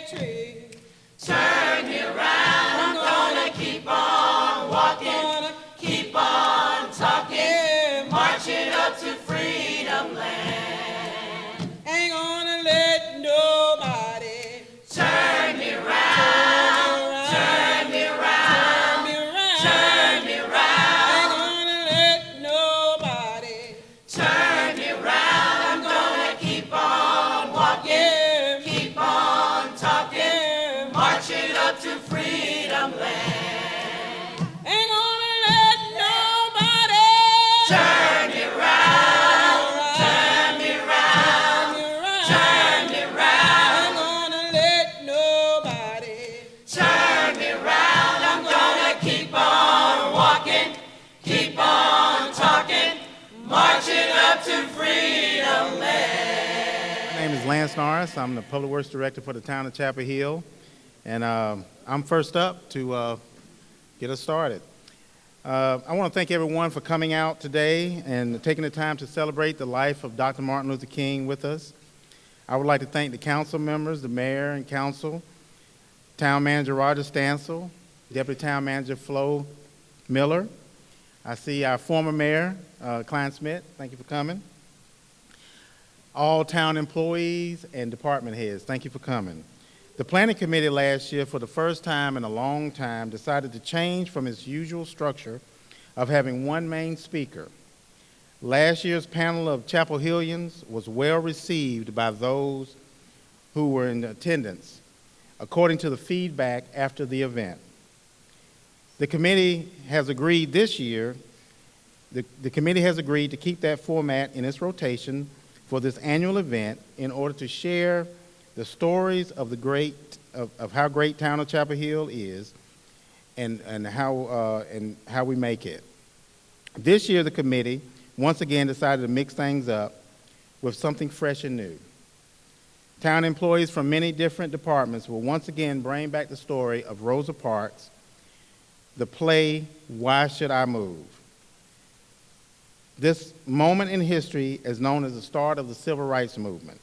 tree. Turn me around, I'm gonna keep on walking, keep on talking, marching up to freedom land. Ain't gonna let nobody turn me around, turn me around, turn me around. Ain't gonna let nobody turn me around. I'm gonna keep on walking, keep on talking, marching up to freedom land. Ain't gonna let nobody turn me around, turn me around, turn me around. Ain't gonna let nobody Turn me around, I'm gonna keep on walking, keep on talking, marching up to freedom land. My name is Norris. I'm the Public Works Director for the town of Chapel Hill, and I'm first up to get us started. I want to thank everyone for coming out today and taking the time to celebrate the life of Dr. Martin Luther King with us. I would like to thank the council members, the mayor and council, Town Manager Roger Stansel, Deputy Town Manager Flo Miller. I see our former mayor, Klein Smith. Thank you for coming. All town employees and department heads, thank you for coming. The planning committee last year, for the first time in a long time, decided to change from its usual structure of having one main speaker. Last year's panel of Chapel Hillians was well received by those who were in attendance, according to the feedback after the event. The committee has agreed this year, the committee has agreed to keep that format in its rotation for this annual event in order to share the stories of of how great town of Chapel Hill is and how we make it. This year the committee once again decided to mix things up with something fresh and new. Town employees from many different departments will once again bring back the story of Rosa Parks, the play, Why Should I Move? This moment in history is known as the start of the Civil Rights Movement,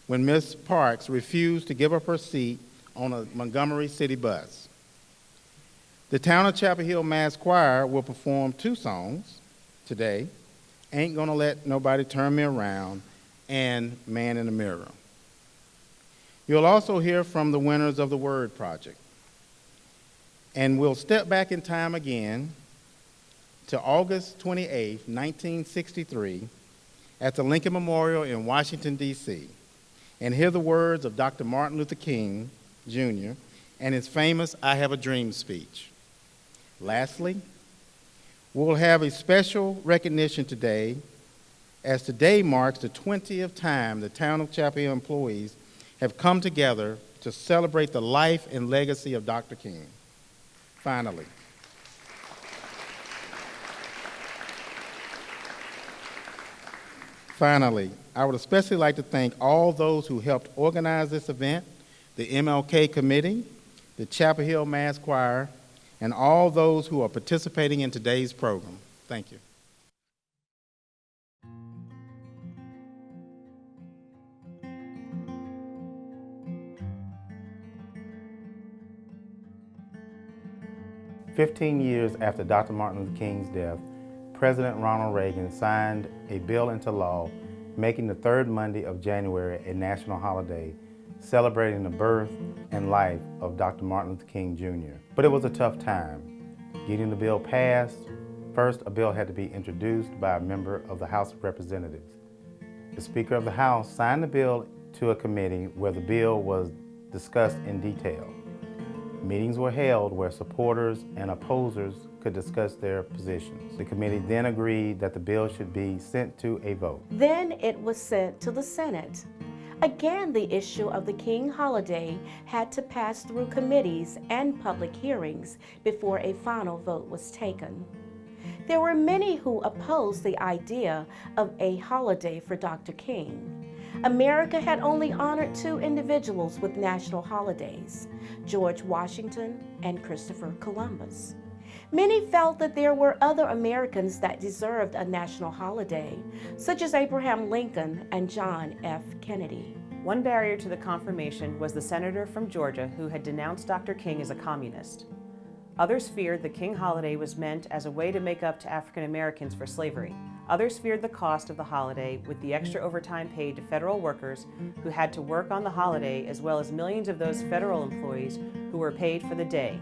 when Miss Parks refused to give up her seat on a Montgomery City bus. The Town of Chapel Hill Mass Choir will perform 2 songs today, Ain't Gonna Let Nobody Turn Me Around and Man in the Mirror. You'll also hear from the winners of the Word Project. And we'll step back in time again to August 28, 1963, at the Lincoln Memorial in Washington, D.C., and hear the words of Dr. Martin Luther King, Jr., and his famous I Have a Dream speech. Lastly, we'll have a special recognition today, as today marks the 20th time the Town of Chapel Hill employees have come together to celebrate the life and legacy of Dr. King. Finally, I would especially like to thank all those who helped organize this event, the MLK Committee, the Chapel Hill Mass Choir, and all those who are participating in today's program. Thank you. "15 years after Dr. Martin Luther King's death, President Ronald Reagan signed a bill into law making the 3rd Monday of January a national holiday, celebrating the birth and life of Dr. Martin Luther King, Jr. But it was a tough time. Getting the bill passed, first a bill had to be introduced by a member of the House of Representatives. The Speaker of the House signed the bill to a committee where the bill was discussed in detail. Meetings were held where supporters and opposers could discuss their positions. The committee then agreed that the bill should be sent to a vote. Then it was sent to the Senate. Again, the issue of the King holiday had to pass through committees and public hearings before a final vote was taken. There were many who opposed the idea of a holiday for Dr. King. America had only honored 2 individuals with national holidays, George Washington and Christopher Columbus. Many felt that there were other Americans that deserved a national holiday, such as Abraham Lincoln and John F. Kennedy. One barrier to the confirmation was the senator from Georgia who had denounced Dr. King as a communist. Others feared the King holiday was meant as a way to make up to African Americans for slavery. Others feared the cost of the holiday with the extra overtime paid to federal workers who had to work on the holiday, as well as millions of those federal employees who were paid for the day.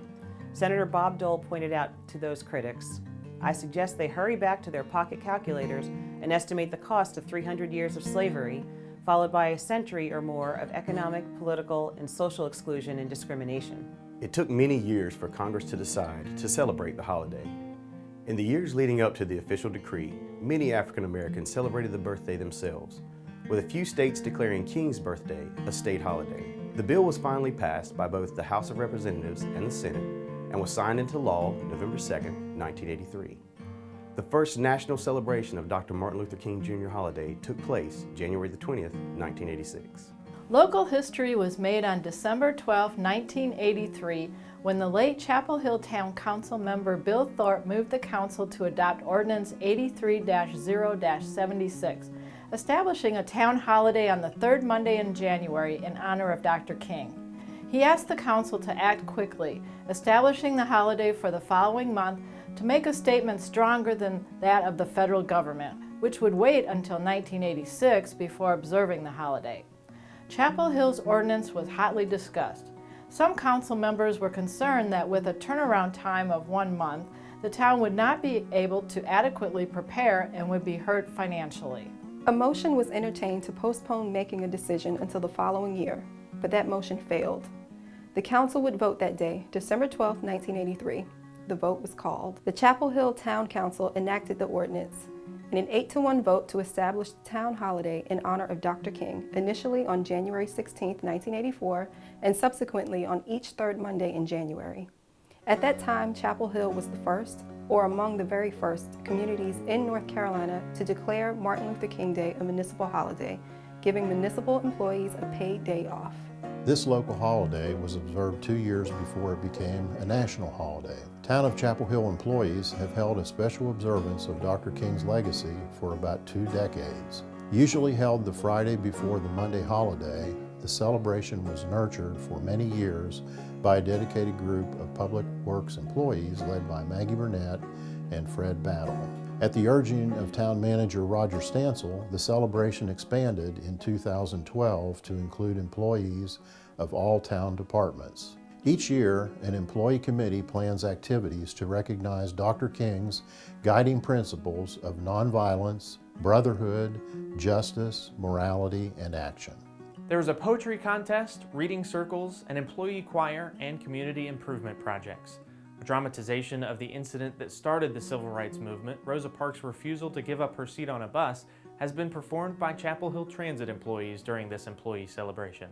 Senator Bob Dole pointed out to those critics, "I suggest they hurry back to their pocket calculators and estimate the cost of 300 years of slavery, followed by a century or more of economic, political, and social exclusion and discrimination." It took many years for Congress to decide to celebrate the holiday. In the years leading up to the official decree, many African Americans celebrated the birthday themselves, with a few states declaring King's birthday a state holiday. The bill was finally passed by both the House of Representatives and the Senate and was signed into law November 2nd, 1983. The first national celebration of Dr. Martin Luther King Jr. holiday took place January the 20th, 1986. Local history was made on December 12, 1983, when the late Chapel Hill Town Council member Bill Thorpe moved the council to adopt Ordinance 83-0-76, establishing a town holiday on the third Monday in January in honor of Dr. King. He asked the council to act quickly, establishing the holiday for the following month to make a statement stronger than that of the federal government, which would wait until 1986 before observing the holiday. Chapel Hill's ordinance was hotly discussed. Some council members were concerned that with a turnaround time of 1 month, the town would not be able to adequately prepare and would be hurt financially. A motion was entertained to postpone making a decision until the following year, but that motion failed. The council would vote that day, December 12, 1983. The vote was called. The Chapel Hill Town Council enacted the ordinance in an 8-1 vote to establish the town holiday in honor of Dr. King, initially on January 16, 1984, and subsequently on each third Monday in January. At that time, Chapel Hill was the first, or among the very first, communities in North Carolina to declare Martin Luther King Day a municipal holiday, giving municipal employees a paid day off. This local holiday was observed 2 years before it became a national holiday. Town of Chapel Hill employees have held a special observance of Dr. King's legacy for about 2 decades. Usually held the Friday before the Monday holiday, the celebration was nurtured for many years by a dedicated group of public works employees led by Maggie Burnett and Fred Battle. At the urging of town manager Roger Stansel, the celebration expanded in 2012 to include employees of all town departments. Each year, an employee committee plans activities to recognize Dr. King's guiding principles of nonviolence, brotherhood, justice, morality, and action. There was a poetry contest, reading circles, an employee choir, and community improvement projects. A dramatization of the incident that started the civil rights movement, Rosa Parks' refusal to give up her seat on a bus, has been performed by Chapel Hill Transit employees during this employee celebration.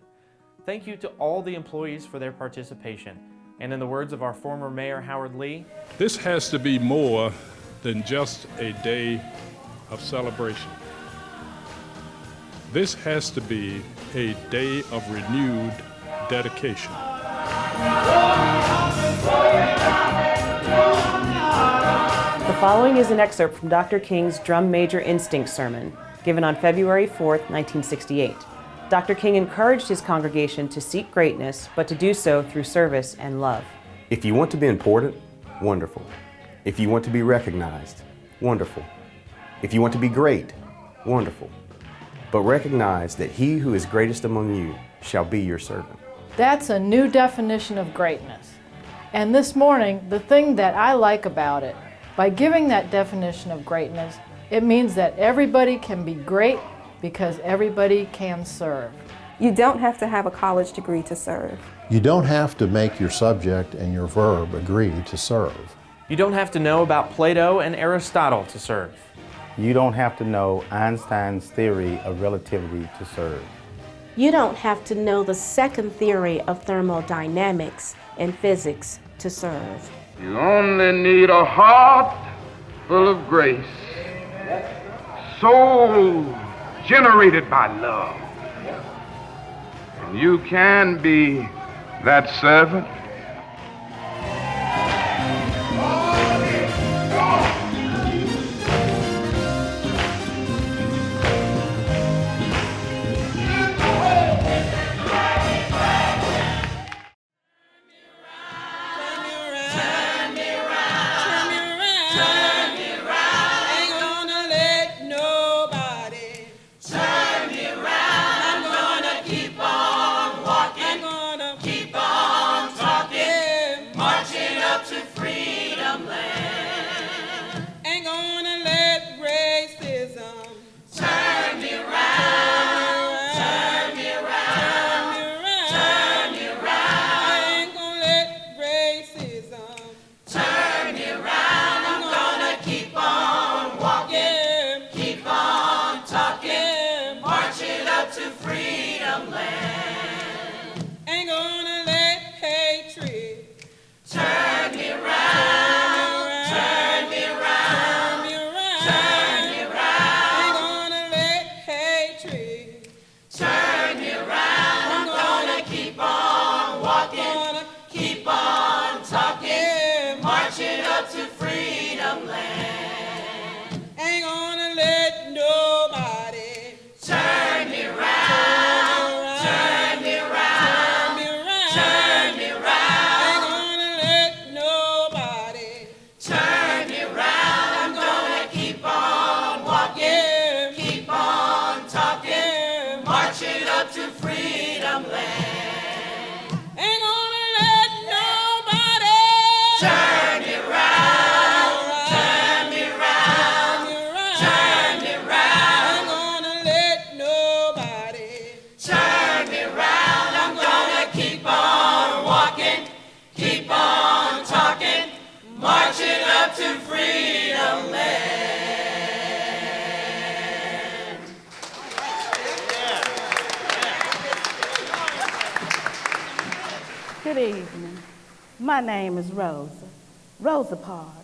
Thank you to all the employees for their participation. And in the words of our former Mayor Howard Lee, this has to be more than just a day of celebration. This has to be a day of renewed dedication. The following is an excerpt from Dr. King's Drum Major Instinct sermon, given on February 4, 1968. Dr. King encouraged his congregation to seek greatness, but to do so through service and love. If you want to be important, wonderful. If you want to be recognized, wonderful. If you want to be great, wonderful. But recognize that he who is greatest among you shall be your servant. That's a new definition of greatness. And this morning, the thing that I like about it, by giving that definition of greatness, it means that everybody can be great because everybody can serve. You don't have to have a college degree to serve. You don't have to make your subject and your verb agree to serve. you don't have to know about Plato and Aristotle to serve. You don't have to know Einstein's theory of relativity to serve. You don't have to know the second theory of thermodynamics and physics to serve. You only need a heart full of grace, soul generated by love. And you can be that servant. Good evening. My name is Rosa Parks.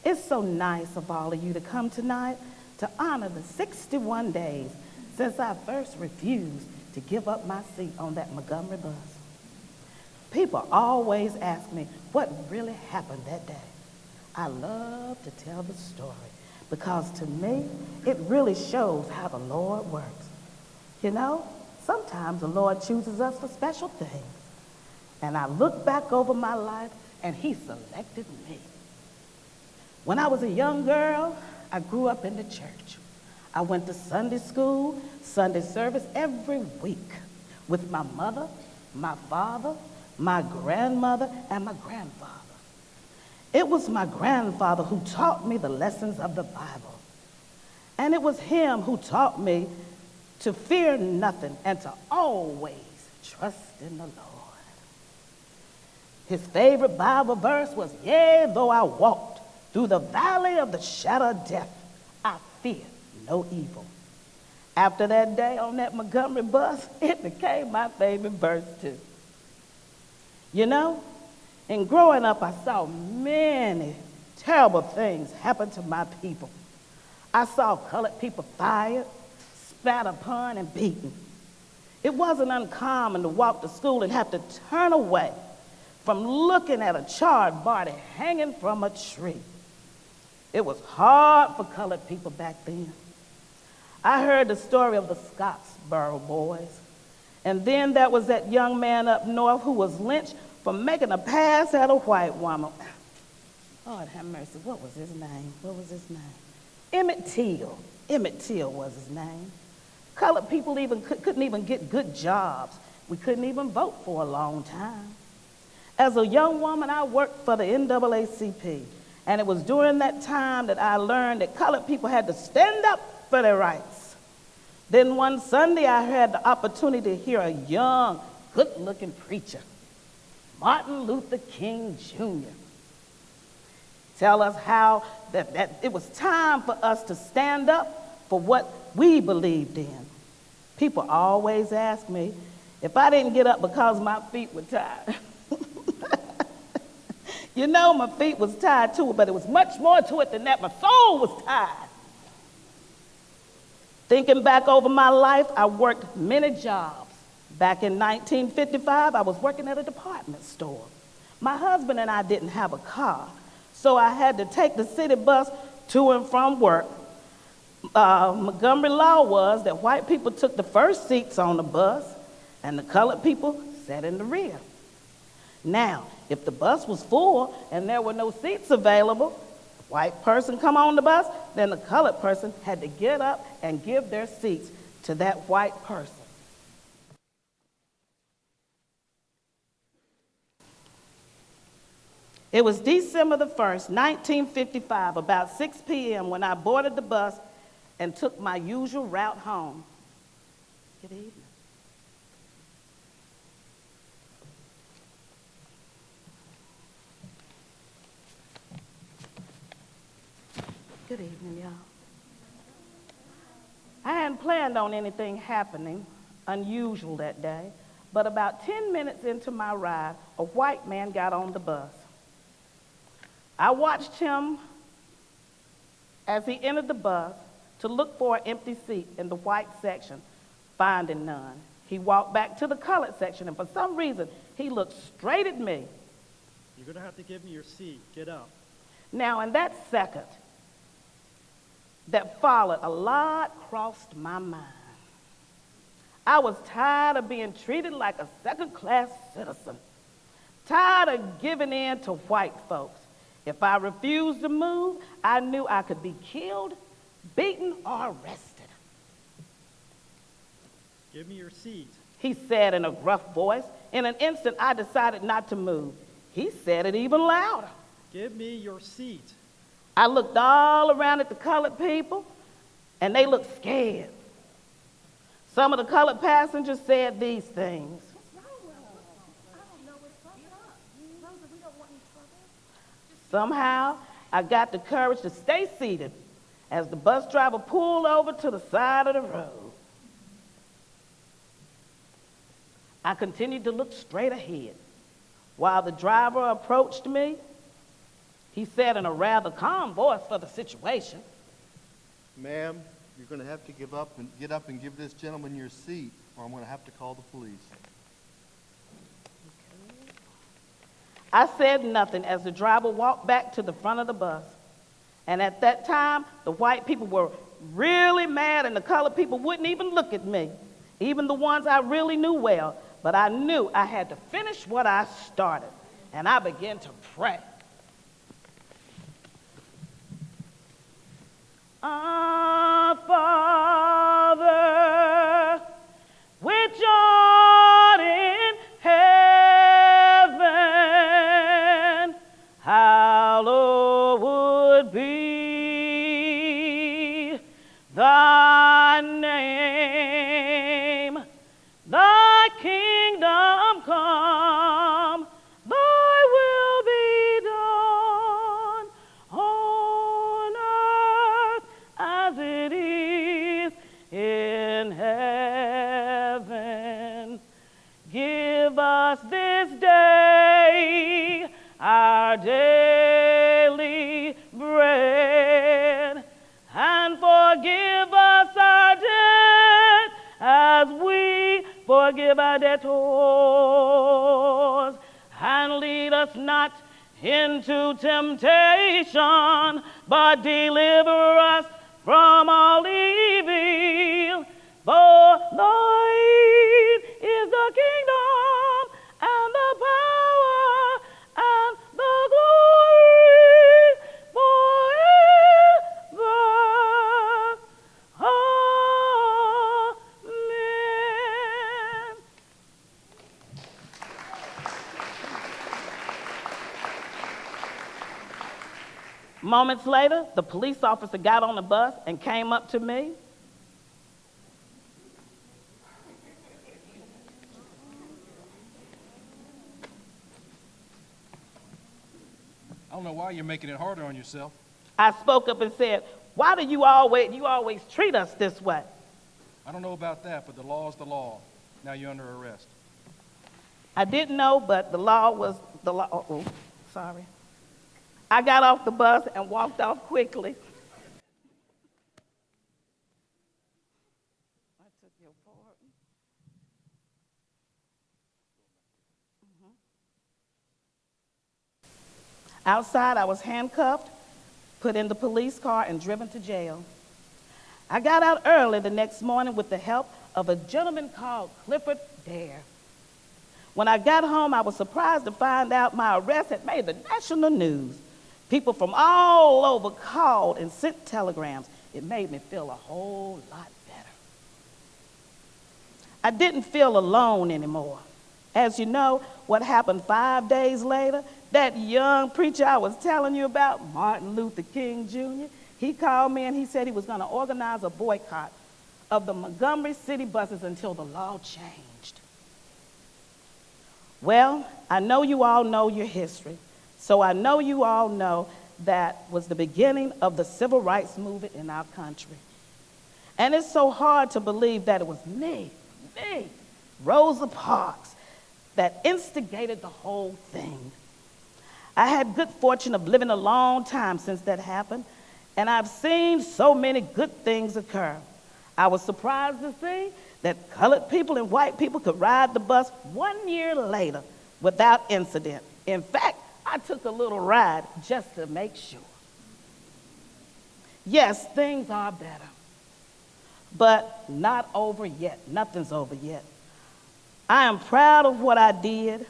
It's so nice of all of you to come tonight to honor the 61 days since I first refused to give up my seat on that Montgomery bus. People always ask me what really happened that day. I love to tell the story because to me, it really shows how the Lord works. You know, sometimes the Lord chooses us for special things. And I look back over my life and he selected me. When I was a young girl, I grew up in the church. I went to Sunday school, Sunday service every week with my mother, my father, my grandmother, and my grandfather. It was my grandfather who taught me the lessons of the Bible. And it was him who taught me to fear nothing and to always trust in the Lord. His favorite Bible verse was, "Yea, though I walked through the valley of the shadow of death, I fear no evil." After that day on that Montgomery bus, it became my favorite verse too. You know, in growing up, I saw many terrible things happen to my people. I saw colored people fired, spat upon, and beaten. It wasn't uncommon to walk to school and have to turn away from looking at a charred body hanging from a tree. It was hard for colored people back then. I heard the story of the Scottsboro boys. And then there was that young man up north who was lynched for making a pass at a white woman. Lord have mercy, what was his name? Emmett Till. Emmett Till was his name. Colored people couldn't even get good jobs. We couldn't even vote for a long time. As a young woman, I worked for the NAACP, and it was during that time that I learned that colored people had to stand up for their rights. Then one Sunday, I had the opportunity to hear a young, good-looking preacher, Martin Luther King Jr., tell us how that it was time for us to stand up for what we believed in. People always ask me if I didn't get up because my feet were tired. You know, my feet was tied to it, but it was much more to it than that. My soul was tied. Thinking back over my life, I worked many jobs. Back in 1955, I was working at a department store. My husband and I didn't have a car, so I had to take the city bus to and from work. Montgomery law was that white people took the first seats on the bus and the colored people sat in the rear. Now, if the bus was full and there were no seats available, the white person come on the bus, then the colored person had to get up and give their seats to that white person. It was December the 1st, 1955, about 6 p.m. when I boarded the bus and took my usual route home. Good evening. Good evening, y'all. I hadn't planned on anything happening unusual that day, but about 10 minutes into my ride, a white man got on the bus. I watched him as he entered the bus to look for an empty seat in the white section, finding none. He walked back to the colored section, and for some reason, he looked straight at me. "You're going to have to give me your seat. Get up." Now, in that second that followed, a lot crossed my mind. I was tired of being treated like a second-class citizen, tired of giving in to white folks. If I refused to move, I knew I could be killed, beaten, or arrested. "Give me your seat," he said in a gruff voice. In an instant, I decided not to move. He said it even louder. "Give me your seat." I looked all around at the colored people, and they looked scared. Some of the colored passengers said these things. Somehow, I got the courage to stay seated as the bus driver pulled over to the side of the road. I continued to look straight ahead. While the driver approached me, he said in a rather calm voice for the situation, "Ma'am, you're going to have to get up and give this gentleman your seat, or I'm going to have to call the police." I said nothing as the driver walked back to the front of the bus. And at that time, the white people were really mad and the colored people wouldn't even look at me, even the ones I really knew well. But I knew I had to finish what I started, and I began to pray. Our Father, which art in heaven, hallowed be thy name. Thy kingdom come, thy will be done on earth as it is in heaven. Give us this day our daily bread, and forgive us our debt as we forgive our debtors. And lead us not into temptation, but deliver us from all evil. For thine is the kingdom and the power and the glory forever. Amen. Moments later, the police officer got on the bus and came up to me. I don't know why you're making it harder on yourself. I spoke up and said, "Why do you always treat us this way?" I don't know about that, but the law is the law. Now you're under arrest. I didn't know, but the law was the law. Uh-oh, sorry. I got off the bus and walked off quickly. I took your pardon. Outside, I was handcuffed, put in the police car, and driven to jail. I got out early the next morning with the help of a gentleman called Clifford Dare. When I got home, I was surprised to find out my arrest had made the national news. People from all over called and sent telegrams. It made me feel a whole lot better. I didn't feel alone anymore. As you know, what happened 5 days later, that young preacher I was telling you about, Martin Luther King Jr., he called me and he said he was going to organize a boycott of the Montgomery city buses until the law changed. Well, I know you all know your history, so I know you all know that was the beginning of the civil rights movement in our country. And it's so hard to believe that it was me, Rosa Parks, that instigated the whole thing. I had good fortune of living a long time since that happened, and I've seen so many good things occur. I was surprised to see that colored people and white people could ride the bus 1 year later without incident. In fact, I took a little ride just to make sure. Yes, things are better, but not over yet. Nothing's over yet. I am proud of what I did,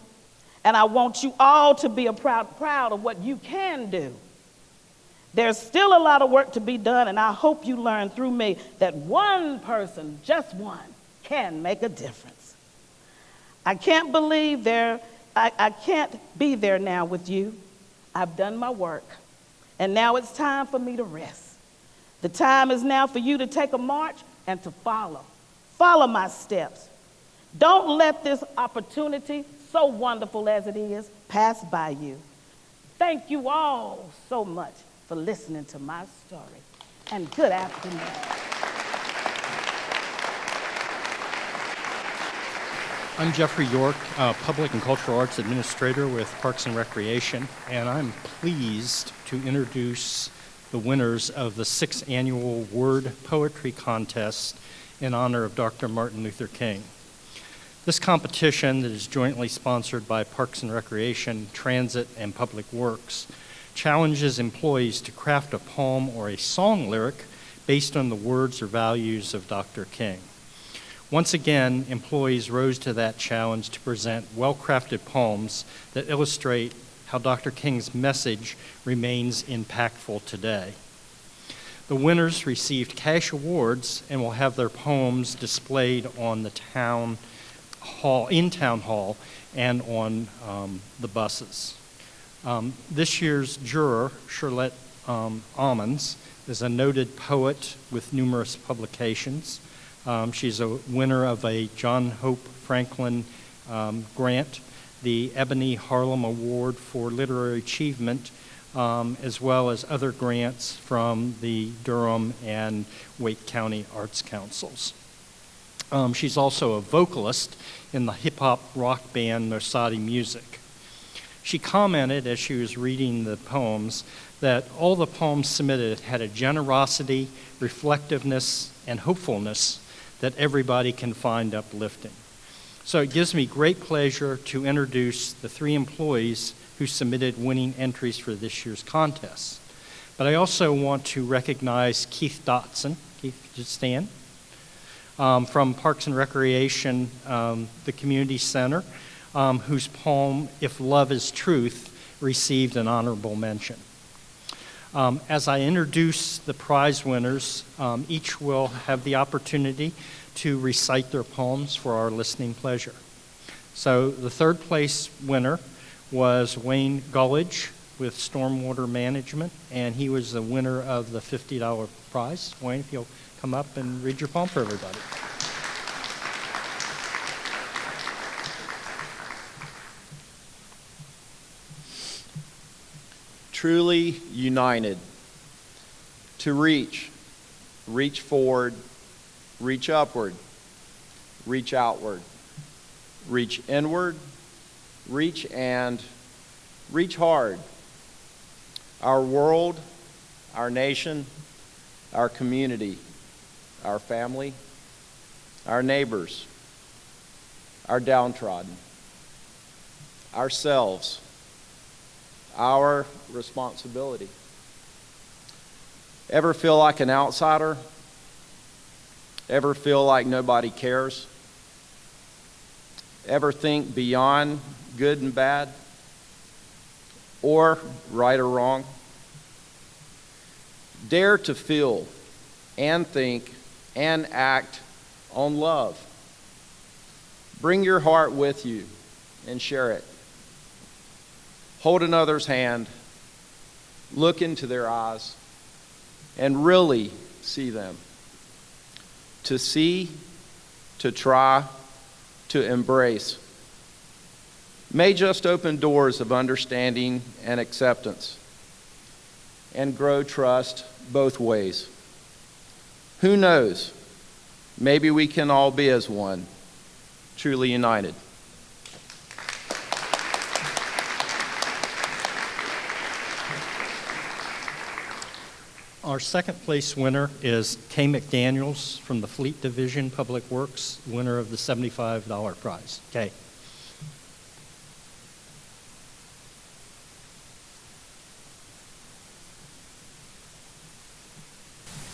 and I want you all to be proud of what you can do. There's still a lot of work to be done, and I hope you learn through me that one person, just one, can make a difference. I can't believe I can't be there now with you. I've done my work, and now it's time for me to rest. The time is now for you to take a march and to follow my steps. Don't let this opportunity, so wonderful as it is, pass by you. Thank you all so much for listening to my story, and good afternoon. I'm Jeffrey York, Public and Cultural Arts Administrator with Parks and Recreation, and I'm pleased to introduce the winners of the 6th Annual Word Poetry Contest in honor of Dr. Martin Luther King. This competition, that is jointly sponsored by Parks and Recreation, Transit, and Public Works, challenges employees to craft a poem or a song lyric based on the words or values of Dr. King. Once again, employees rose to that challenge to present well-crafted poems that illustrate how Dr. King's message remains impactful today. The winners received cash awards and will have their poems displayed on the town hall, and on the buses. This year's juror, Charlotte Almonds, is a noted poet with numerous publications. She's a winner of a John Hope Franklin grant, the Ebony Harlem Award for Literary Achievement, as well as other grants from the Durham and Wake County Arts Councils. She's also a vocalist in the hip-hop rock band Nosati Music. She commented as she was reading the poems that all the poems submitted had a generosity, reflectiveness, and hopefulness that everybody can find uplifting. So it gives me great pleasure to introduce the 3 employees who submitted winning entries for this year's contest. But I also want to recognize Keith Dotson. Keith, could you stand? From Parks and Recreation, the Community Center, whose poem, If Love is Truth, received an honorable mention. As I introduce the prize winners, each will have the opportunity to recite their poems for our listening pleasure. So the 3rd place winner was Wayne Gullidge with Stormwater Management, and he was the winner of the $50 prize. Wayne, if you'll come up and read your poem for everybody. Truly united, to reach forward, reach upward, reach outward, reach inward, reach hard. Our world, our nation, our community, our family, our neighbors, our downtrodden, ourselves, our responsibility. Ever feel like an outsider? Ever feel like nobody cares? Ever think beyond good and bad? Or right or wrong? Dare to feel and think and act on love. Bring your heart with you and share it. Hold another's hand, look into their eyes, and really see them. To see, to try, to embrace may just open doors of understanding and acceptance and grow trust both ways. Who knows? Maybe we can all be as one, truly united. Our 2nd place winner is Kay McDaniels from the Fleet Division Public Works, winner of the $75 prize. Kay.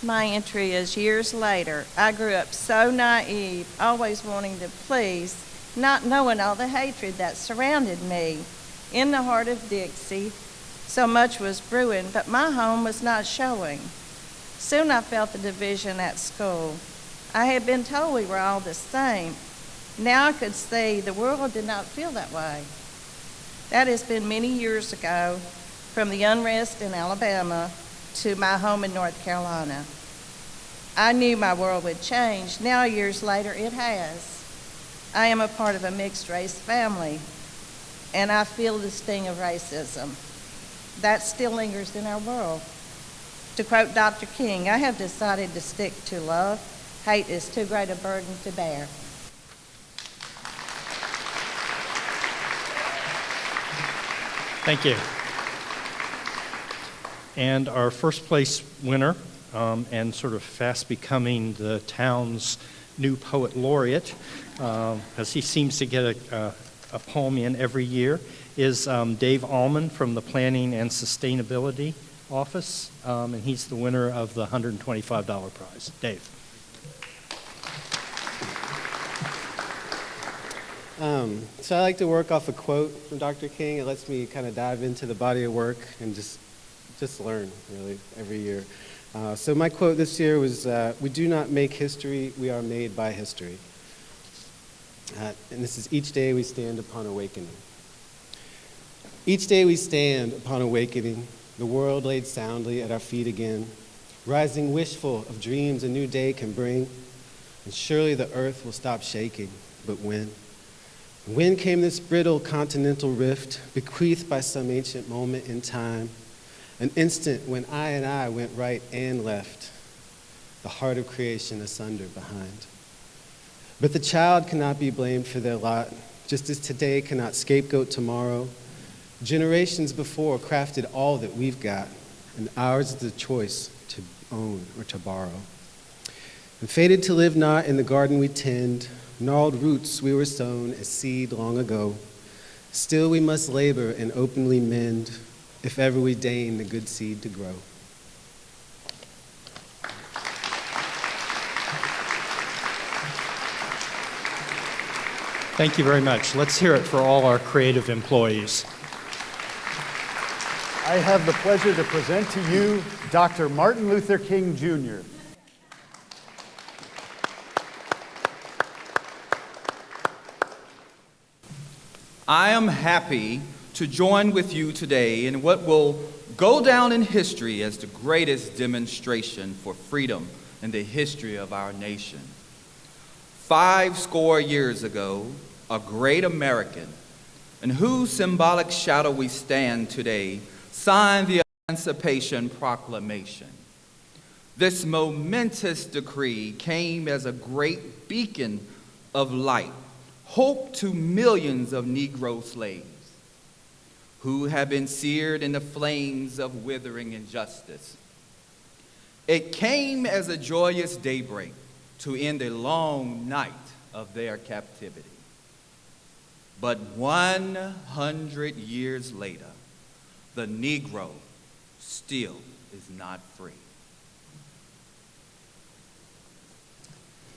My entry is years later. I grew up so naive, always wanting to please, not knowing all the hatred that surrounded me. In the heart of Dixie, so much was brewing, but my home was not showing. Soon I felt the division at school. I had been told we were all the same. Now I could see the world did not feel that way. That has been many years ago, from the unrest in Alabama to my home in North Carolina. I knew my world would change. Now, years later, it has. I am a part of a mixed race family, and I feel the sting of racism. That still lingers in our world. To quote Dr. King, I have decided to stick to love. Hate is too great a burden to bear. Thank you. And our first place winner, and sort of fast becoming the town's new poet laureate, because he seems to get a poem in every year, is Dave Allman from the Planning and Sustainability Office, and he's the winner of the $125 prize. Dave. So I like to work off a quote from Dr. King. It lets me kind of dive into the body of work and just learn, really, every year. So my quote this year was, "We do not make history, we are made by history." And this is, "Each day we stand upon awakening." Each day we stand upon awakening, the world laid soundly at our feet again, rising wishful of dreams a new day can bring, and surely the earth will stop shaking, but when? When came this brittle continental rift, bequeathed by some ancient moment in time, an instant when I went right and left, the heart of creation asunder behind. But the child cannot be blamed for their lot, just as today cannot scapegoat tomorrow. Generations before crafted all that we've got, and ours is the choice to own or to borrow. And fated to live not in the garden we tend, gnarled roots we were sown as seed long ago, still we must labor and openly mend, if ever we deign the good seed to grow. Thank you very much. Let's hear it for all our creative employees. I have the pleasure to present to you Dr. Martin Luther King, Jr. I am happy to join with you today in what will go down in history as the greatest demonstration for freedom in the history of our nation. 50 years ago, a great American, in whose symbolic shadow we stand today, signed the Emancipation Proclamation. This momentous decree came as a great beacon of light, hope to millions of Negro slaves who have been seared in the flames of withering injustice. It came as a joyous daybreak to end a long night of their captivity. But 100 years later, the Negro still is not free.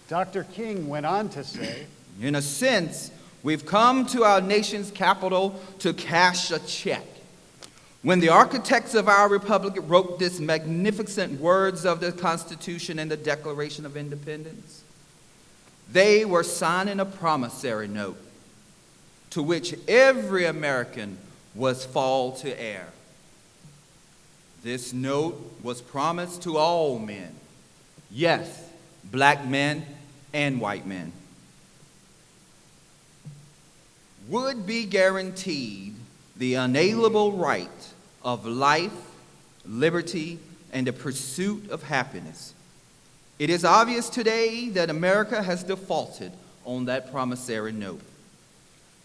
Dr. King went on to say, in a sense, we've come to our nation's capital to cash a check. When the architects of our republic wrote these magnificent words of the Constitution and the Declaration of Independence, they were signing a promissory note to which every American was fall to heir. This note was promised to all men, yes, black men and white men, would be guaranteed the unalienable right of life, liberty, and the pursuit of happiness. It is obvious today that America has defaulted on that promissory note.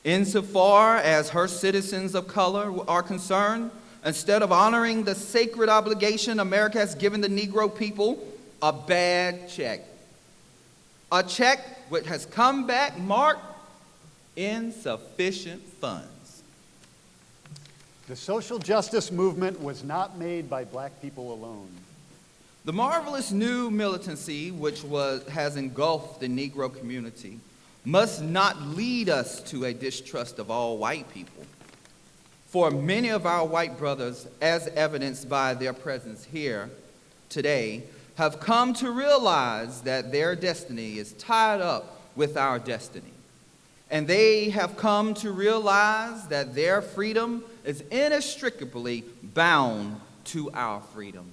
Insofar as her citizens of color are concerned, instead of honoring the sacred obligation, America has given the Negro people a bad check. A check which has come back marked insufficient funds. the social justice movement was not made by black people alone. The marvelous new militancy which has engulfed the Negro community must not lead us to a distrust of all white people. For many of our white brothers, as evidenced by their presence here today, have come to realize that their destiny is tied up with our destiny. And they have come to realize that their freedom is inextricably bound to our freedom.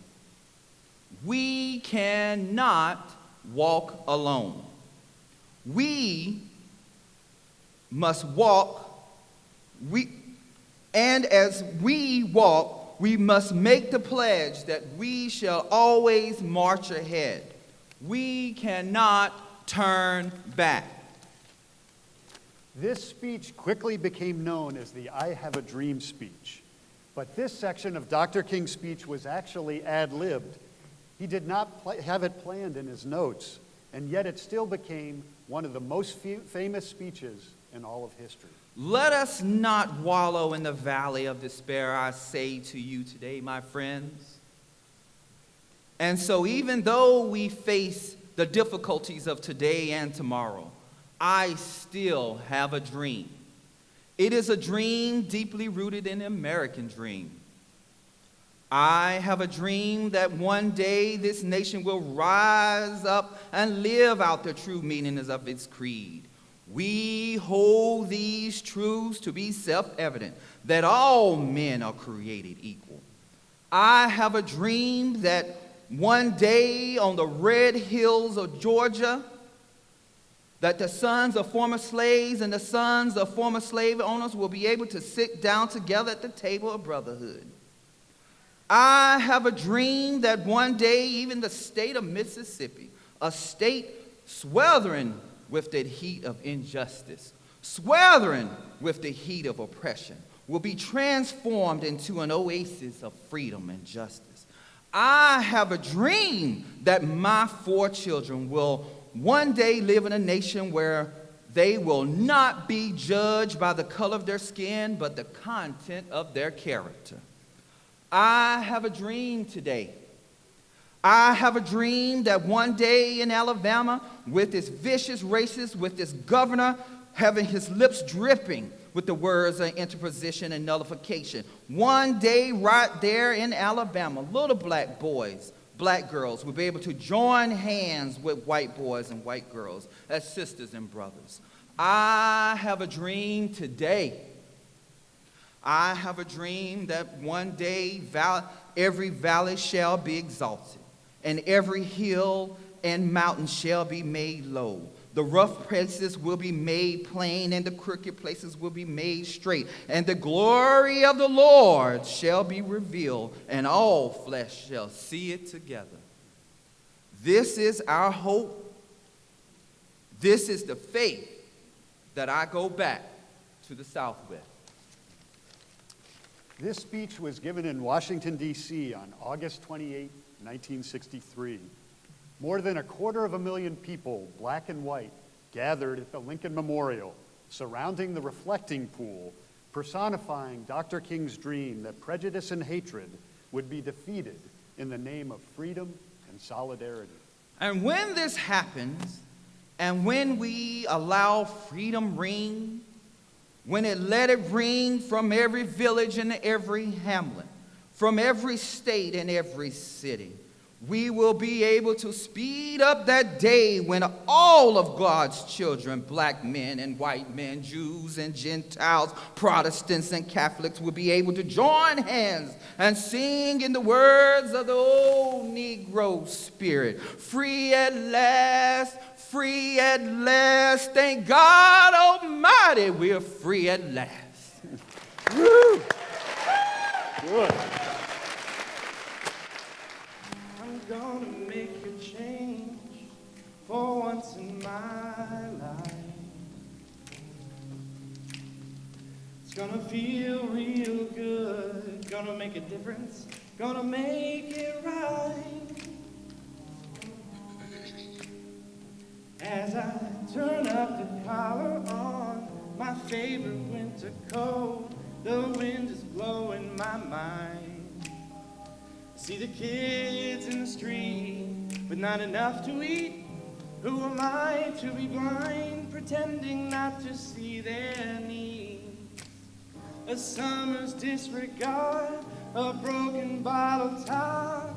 We cannot walk alone. We must walk, and as we walk, we must make the pledge that we shall always march ahead. We cannot turn back. This speech quickly became known as the I Have a Dream speech. But this section of Dr. King's speech was actually ad-libbed. He did not have it planned in his notes, and yet it still became one of the most famous speeches in all of history. Let us not wallow in the valley of despair, I say to you today, my friends. And so even though we face the difficulties of today and tomorrow, I still have a dream. It is a dream deeply rooted in the American dream. I have a dream that one day this nation will rise up and live out the true meanings of its creed. We hold these truths to be self-evident, that all men are created equal. I have a dream that one day on the red hills of Georgia, that the sons of former slaves and the sons of former slave owners will be able to sit down together at the table of brotherhood. I have a dream that one day even the state of Mississippi, a state sweltering with the heat of injustice, sweltering with the heat of oppression, will be transformed into an oasis of freedom and justice. I have a dream that my 4 children will one day live in a nation where they will not be judged by the color of their skin, but the content of their character. I have a dream today. I have a dream that one day in Alabama, with this vicious racist, with this governor having his lips dripping with the words of interposition and nullification, one day right there in Alabama, little black boys, black girls will be able to join hands with white boys and white girls as sisters and brothers. I have a dream today. I have a dream that one day every valley shall be exalted, and every hill and mountain shall be made low. The rough places will be made plain, and the crooked places will be made straight. And the glory of the Lord shall be revealed, and all flesh shall see it together. This is our hope. This is the faith that I go back to the South with. This speech was given in Washington, D.C. on August 28, 1963. More than 250,000 people, black and white, gathered at the Lincoln Memorial, surrounding the reflecting pool, personifying Dr. King's dream that prejudice and hatred would be defeated in the name of freedom and solidarity. And when this happens, and when we allow freedom ring, when it let it ring from every village and every hamlet, from every state and every city, we will be able to speed up that day when all of God's children, black men and white men, Jews and Gentiles, Protestants and Catholics, will be able to join hands and sing in the words of the old Negro spirit. Free at last, thank God Almighty, we're free at last. Woo! Good. Gonna make a change for once in my life. It's gonna feel real good, gonna make a difference, gonna make it right. As I turn up the collar on my favorite winter coat, the wind is blowing my mind. See the kids in the street, but not enough to eat. Who am I to be blind, pretending not to see their needs? A summer's disregard, a broken bottle top,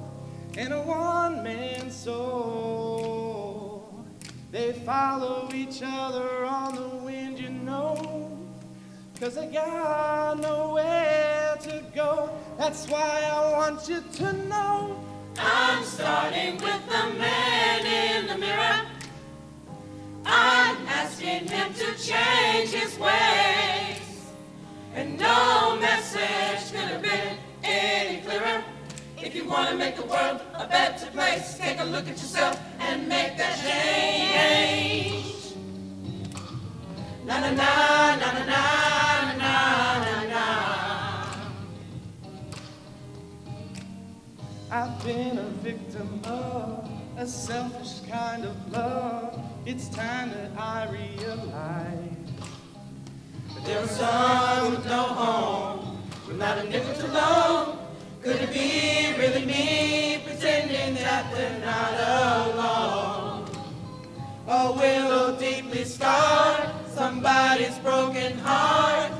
and a one-man soul. They follow each other on the wind, you know, 'cause they got nowhere to go. That's why I want you to know I'm starting with the man in the mirror. I'm asking him to change his ways. And no message could have been any clearer. If you want to make the world a better place, take a look at yourself and make that change. Na na na na na na na na na. been a victim of a selfish kind of love. It's time that I realize. But there are some with no home, with not a nickel to loan. Could it be really me pretending that they're not alone? Or will deeply scarred somebody's broken heart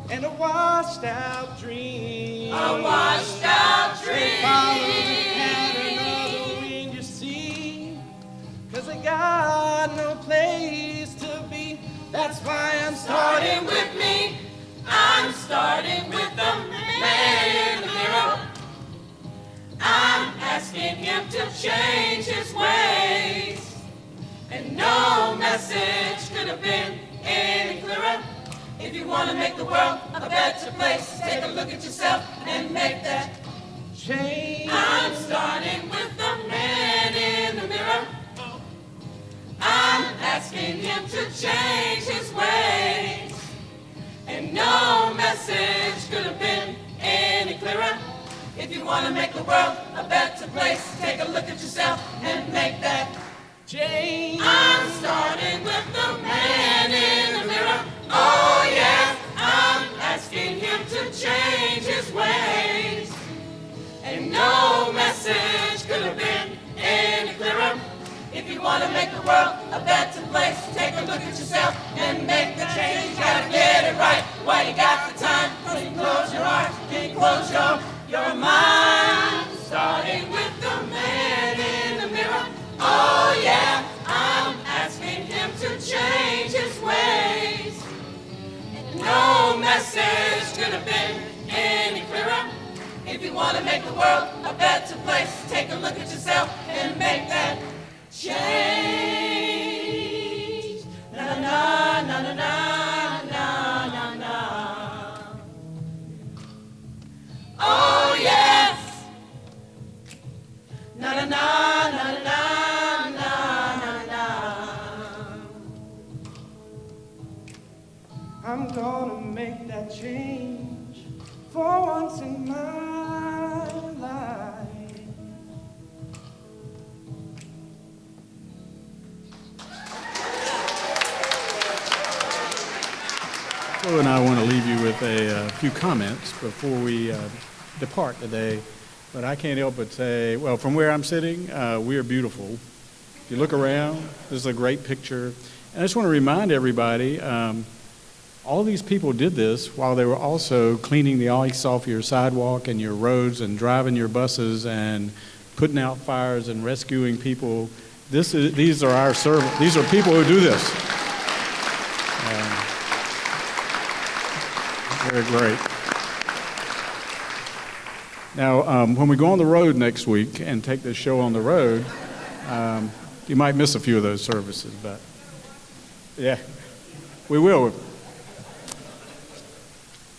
and a washed out dream? A washed out dream. Follow the pattern of the wind you see, 'cause I got no place to be. That's why I'm starting with me. I'm starting with the man in the mirror. I'm asking him to change his ways. And no message could have been any clearer. If you want to make the world a better place, take a look at yourself and make that change. I'm starting with the man in the mirror. I'm asking him to change his ways. And no message could have been any clearer. If you want to make the world a better place, take a look at yourself and make that change. I'm starting with the man in the mirror. Oh yeah, I'm asking him to change his ways. And no message could have been any clearer. If you want to make the world a better place, take a look at yourself and make the change. You gotta get it right while you got the time. Can you close your heart? Can you close your mind? Starting with the man in the mirror. Oh yeah, I'm asking him to change his ways. No message could have been any clearer. If you want to make the world a better place, take a look at yourself and make that change. Na na na na na na na na. Oh yes. Na na na na na na na na. I'm gonna make that change for once in my life. Flo and I want to leave you with a few comments before we depart today. But I can't help but say, well, from where I'm sitting, we are beautiful. If you look around, this is a great picture. And I just want to remind everybody, all these people did this while they were also cleaning the ice off your sidewalk and your roads and driving your buses and putting out fires and rescuing people. These are our servants. These are people who do this. Very great. Now, when we go on the road next week and take this show on the road, you might miss a few of those services, but yeah, we will.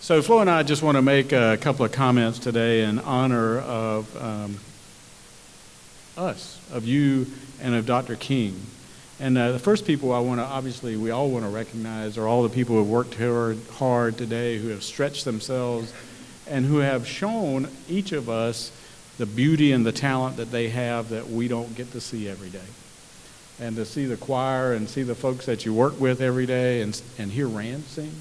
So Flo and I just want to make a couple of comments today in honor of us, of you, and of Dr. King. And the first people I want to, obviously, we all want to recognize are all the people who have worked hard today, who have stretched themselves, and who have shown each of us the beauty and the talent that they have that we don't get to see every day. And to see the choir and see the folks that you work with every day and hear Rand sing.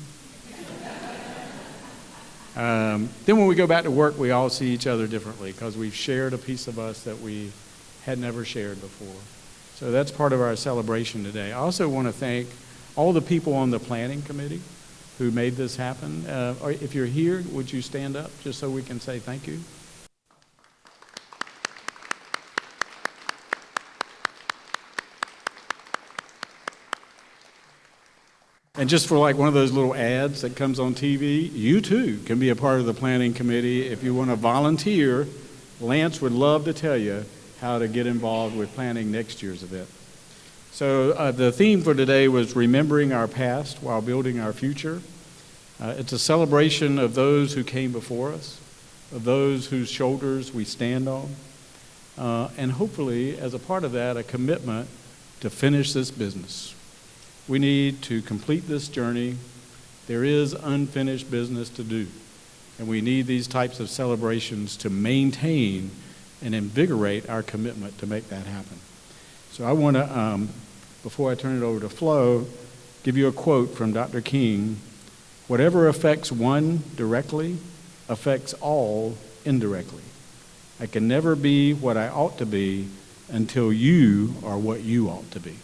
Then when we go back to work, we all see each other differently because we've shared a piece of us that we had never shared before. So that's part of our celebration today. I also want to thank all the people on the planning committee who made this happen. If you're here, would you stand up just so we can say thank you? And just for like one of those little ads that comes on TV, you too can be a part of the planning committee. If you want to volunteer, Lance would love to tell you how to get involved with planning next year's event. So the theme for today was remembering our past while building our future. It's a celebration of those who came before us, of those whose shoulders we stand on, and hopefully, as a part of that, a commitment to finish this business. We need to complete this journey. There is unfinished business to do, and we need these types of celebrations to maintain and invigorate our commitment to make that happen. So I want to, before I turn it over to Flo, give you a quote from Dr. King. Whatever affects one directly affects all indirectly. I can never be what I ought to be until you are what you ought to be.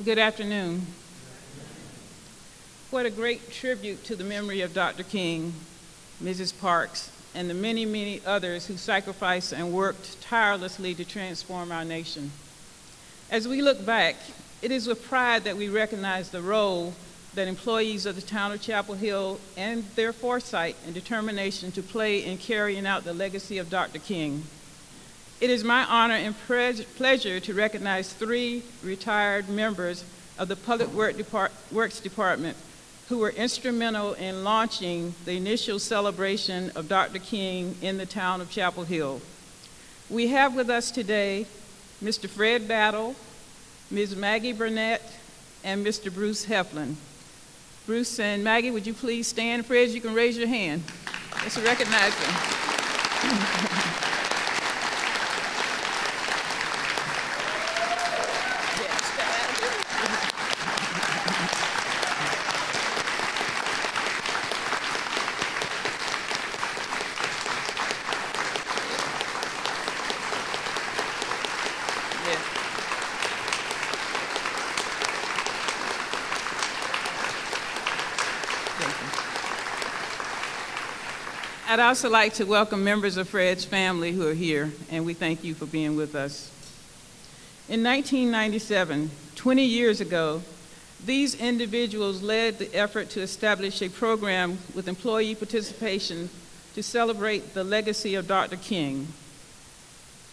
Good afternoon. What a great tribute to the memory of Dr. King, Mrs. Parks, and the many, many others who sacrificed and worked tirelessly to transform our nation. As we look back, it is with pride that we recognize the role that employees of the town of Chapel Hill and their foresight and determination to play in carrying out the legacy of Dr. King. It is my honor and pleasure to recognize 3 retired members of the Public Works Department who were instrumental in launching the initial celebration of Dr. King in the town of Chapel Hill. We have with us today Mr. Fred Battle, Ms. Maggie Burnett, and Mr. Bruce Heflin. Bruce and Maggie, would you please stand? Fred, you can raise your hand. Let's recognize them. I'd also like to welcome members of Fred's family who are here, and we thank you for being with us. In 1997, 20 years ago, these individuals led the effort to establish a program with employee participation to celebrate the legacy of Dr. King.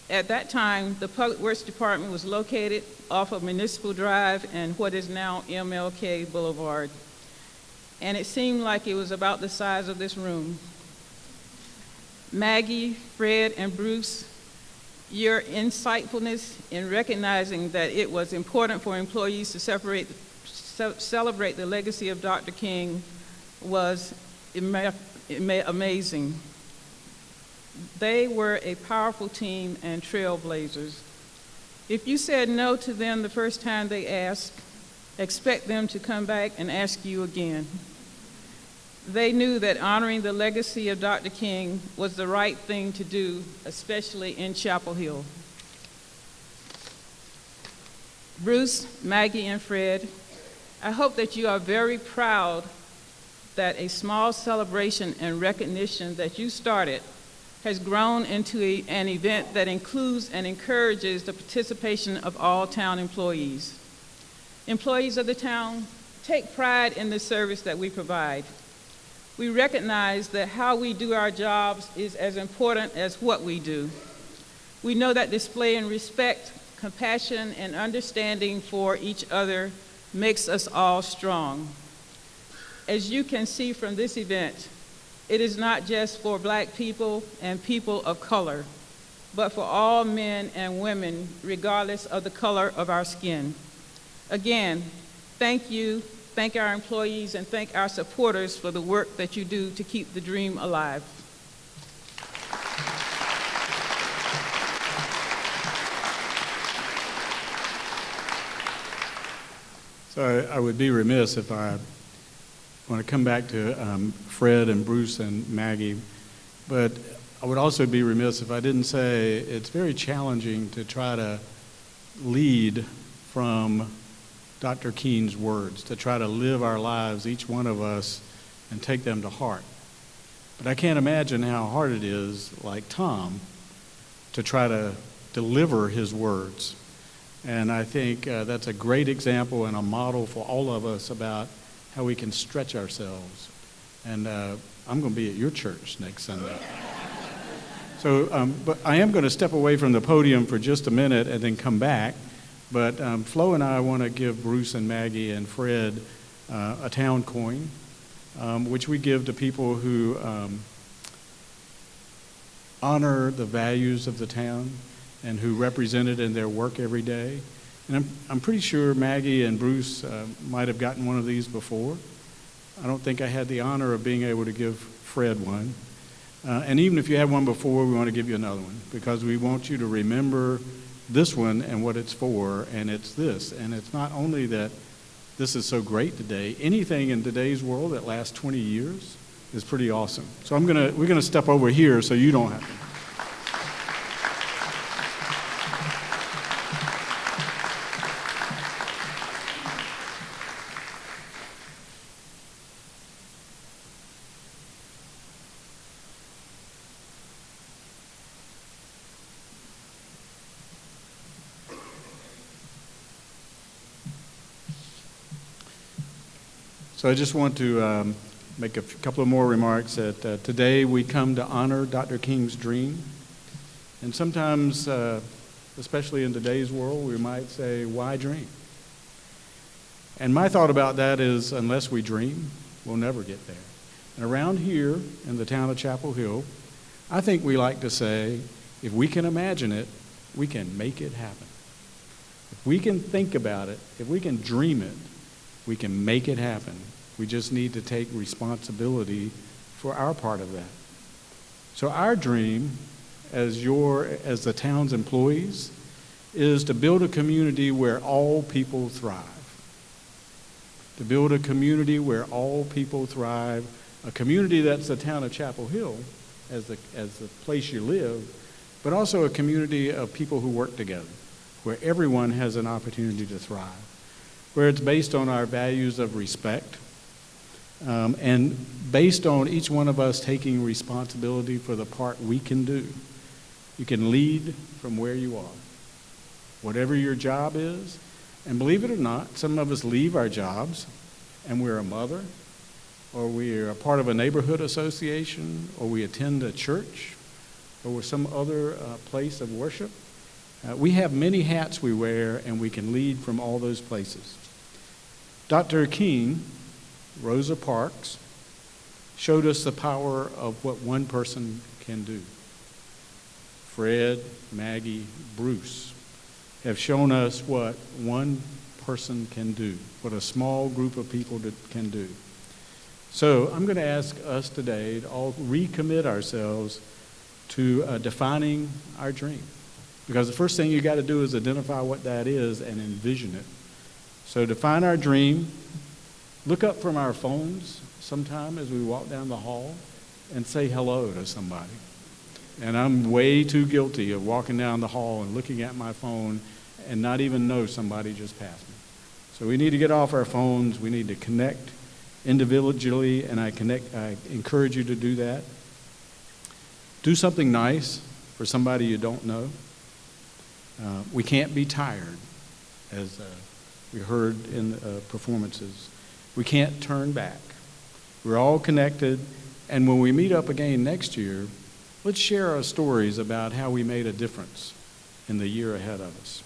At that time, the Public Works Department was located off of Municipal Drive and what is now MLK Boulevard, and it seemed like it was about the size of this room. Maggie, Fred, and Bruce, your insightfulness in recognizing that it was important for employees to celebrate the legacy of Dr. King was amazing. They were a powerful team and trailblazers. If you said no to them the first time they asked, expect them to come back and ask you again. They knew that honoring the legacy of Dr. King was the right thing to do, especially in Chapel Hill. Bruce, Maggie, and Fred, I hope that you are very proud that a small celebration and recognition that you started has grown into an event that includes and encourages the participation of all town employees. Employees of the town, take pride in the service that we provide. We recognize that how we do our jobs is as important as what we do. We know that displaying respect, compassion, and understanding for each other makes us all strong. As you can see from this event, it is not just for Black people and people of color, but for all men and women, regardless of the color of our skin. Again, thank you. Thank our employees and thank our supporters for the work that you do to keep the dream alive. So I would be remiss if I want to come back to Fred and Bruce and Maggie, but I would also be remiss if I didn't say it's very challenging to try to lead from Dr. King's words, to try to live our lives, each one of us, and take them to heart. But I can't imagine how hard it is, like Tom, to try to deliver his words. And I think that's a great example and a model for all of us about how we can stretch ourselves. And I'm going to be at your church next Sunday. So, but I am going to step away from the podium for just a minute and then come back. But Flo and I want to give Bruce and Maggie and Fred a town coin, which we give to people who honor the values of the town and who represent it in their work every day. And I'm pretty sure Maggie and Bruce might have gotten one of these before. I don't think I had the honor of being able to give Fred one. And even if you had one before, we want to give you another one because we want you to remember this one and what it's for, and it's this. And it's not only that this is so great today, anything in today's world that lasts 20 years is pretty awesome. So we're gonna step over here so you don't have to. So I just want to make a couple of more remarks that today we come to honor Dr. King's dream. And sometimes, especially in today's world, we might say, why dream? And my thought about that is, unless we dream, we'll never get there. And around here in the town of Chapel Hill, I think we like to say, if we can imagine it, we can make it happen. If we can think about it, if we can dream it, we can make it happen. We just need to take responsibility for our part of that. So our dream as the town's employees is to build a community where all people thrive. To build a community where all people thrive, a community that's the town of Chapel Hill as the place you live, but also a community of people who work together, where everyone has an opportunity to thrive, where it's based on our values of respect, and based on each one of us taking responsibility for the part we can do. You can lead from where you are, whatever your job is. And believe it or not, some of us leave our jobs and we're a mother, or we're a part of a neighborhood association, or we attend a church, or some other place of worship. We have many hats we wear, and we can lead from all those places. Dr. King, Rosa Parks, showed us the power of what one person can do. Fred, Maggie, Bruce have shown us what one person can do, what a small group of people can do. So I'm going to ask us today to all recommit ourselves to defining our dream. Because the first thing you got to do is identify what that is and envision it. So define our dream. Look up from our phones sometime as we walk down the hall and say hello to somebody. And I'm way too guilty of walking down the hall and looking at my phone and not even know somebody just passed me. So we need to get off our phones. We need to connect individually, and I encourage you to do that. Do something nice for somebody you don't know. We can't be tired, as we heard in performances. We can't turn back. We're all connected, and when we meet up again next year, let's share our stories about how we made a difference in the year ahead of us.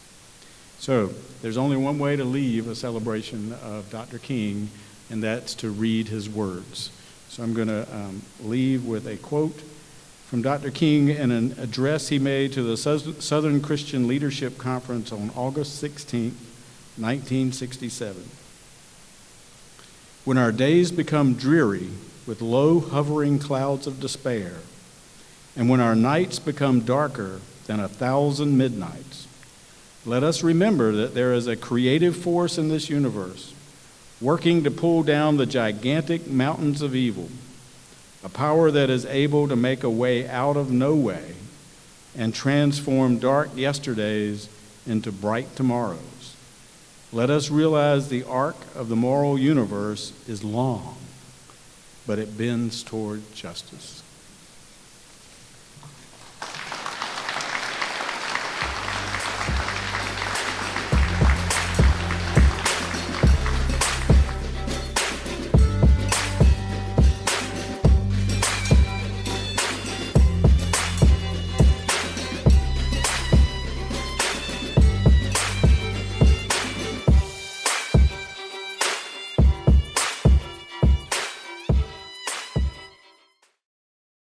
So there's only one way to leave a celebration of Dr. King, and that's to read his words. So I'm going to leave with a quote from Dr. King in an address he made to the Southern Christian Leadership Conference on August 16, 1967. When our days become dreary with low hovering clouds of despair, and when our nights become darker than 1,000 midnights, let us remember that there is a creative force in this universe working to pull down the gigantic mountains of evil, a power that is able to make a way out of no way and transform dark yesterdays into bright tomorrows. Let us realize the arc of the moral universe is long, but it bends toward justice.